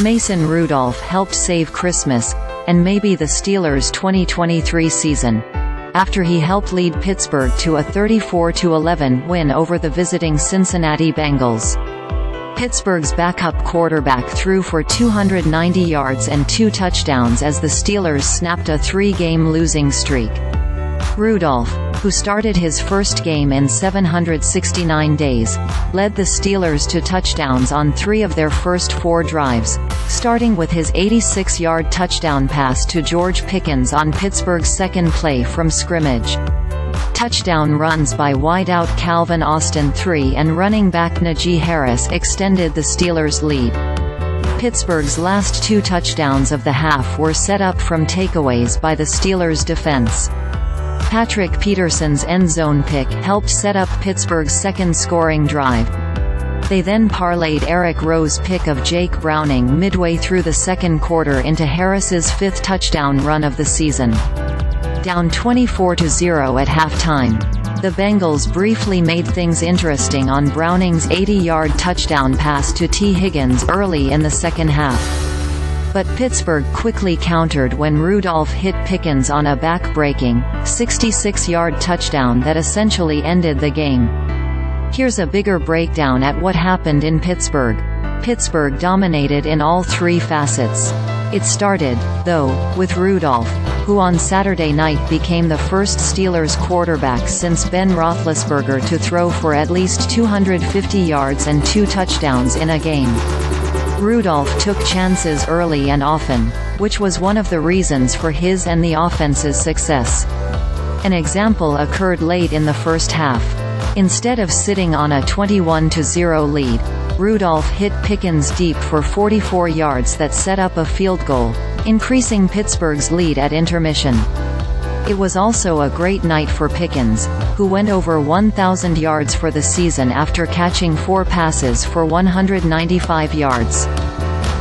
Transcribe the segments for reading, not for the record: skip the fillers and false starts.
Mason Rudolph helped save Christmas, and maybe the Steelers' 2023 season, after he helped lead Pittsburgh to a 34-11 win over the visiting Cincinnati Bengals. Pittsburgh's backup quarterback threw for 290 yards and 2 touchdowns as the Steelers snapped a 3-game losing streak. Rudolph, who started his first game in 769 days, led the Steelers to touchdowns on 3 of their first 4 drives, starting with his 86-yard touchdown pass to George Pickens on Pittsburgh's second play from scrimmage. Touchdown runs by wideout Calvin Austin III and running back Najee Harris extended the Steelers' lead. Pittsburgh's last 2 touchdowns of the half were set up from takeaways by the Steelers' defense. Patrick Peterson's end zone pick helped set up Pittsburgh's second scoring drive. They then parlayed Eric Rowe's pick of Jake Browning midway through the second quarter into Harris's 5th touchdown run of the season. Down 24-0 at halftime, the Bengals briefly made things interesting on Browning's 80-yard touchdown pass to Tee Higgins early in the second half. But Pittsburgh quickly countered when Rudolph hit Pickens on a back-breaking, 66-yard touchdown that essentially ended the game. Here's a bigger breakdown at what happened in Pittsburgh. Pittsburgh dominated in all 3 facets. It started, though, with Rudolph, who on Saturday night became the first Steelers quarterback since Ben Roethlisberger to throw for at least 250 yards and 2 touchdowns in a game. Rudolph took chances early and often, which was one of the reasons for his and the offense's success. An example occurred late in the first half. Instead of sitting on a 21-0 lead, Rudolph hit Pickens deep for 44 yards that set up a field goal, increasing Pittsburgh's lead at intermission. It was also a great night for Pickens, who went over 1,000 yards for the season after catching 4 passes for 195 yards.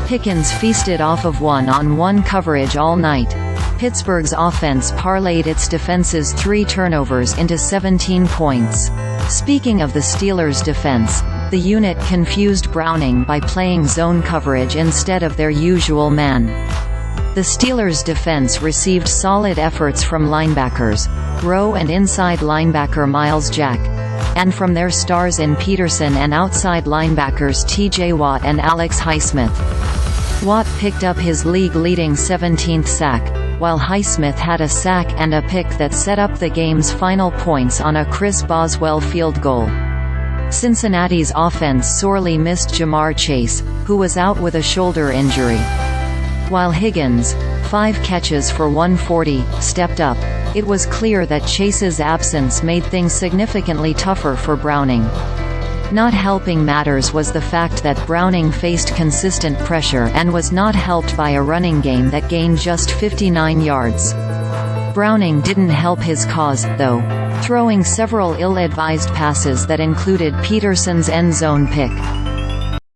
Pickens feasted off of 1-on-1 coverage all night. Pittsburgh's offense parlayed its defense's 3 turnovers into 17 points. Speaking of the Steelers' defense, the unit confused Browning by playing zone coverage instead of their usual man. The Steelers' defense received solid efforts from linebackers, Rowe and inside linebacker Myles Jack, and from their stars in Peterson and outside linebackers T.J. Watt and Alex Highsmith. Watt picked up his league-leading 17th sack, while Highsmith had a sack and a pick that set up the game's final points on a Chris Boswell field goal. Cincinnati's offense sorely missed Jamar Chase, who was out with a shoulder injury. While Higgins, 5 catches for 140, stepped up, it was clear that Chase's absence made things significantly tougher for Browning. Not helping matters was the fact that Browning faced consistent pressure and was not helped by a running game that gained just 59 yards. Browning didn't help his cause, though, throwing several ill-advised passes that included Peterson's end zone pick.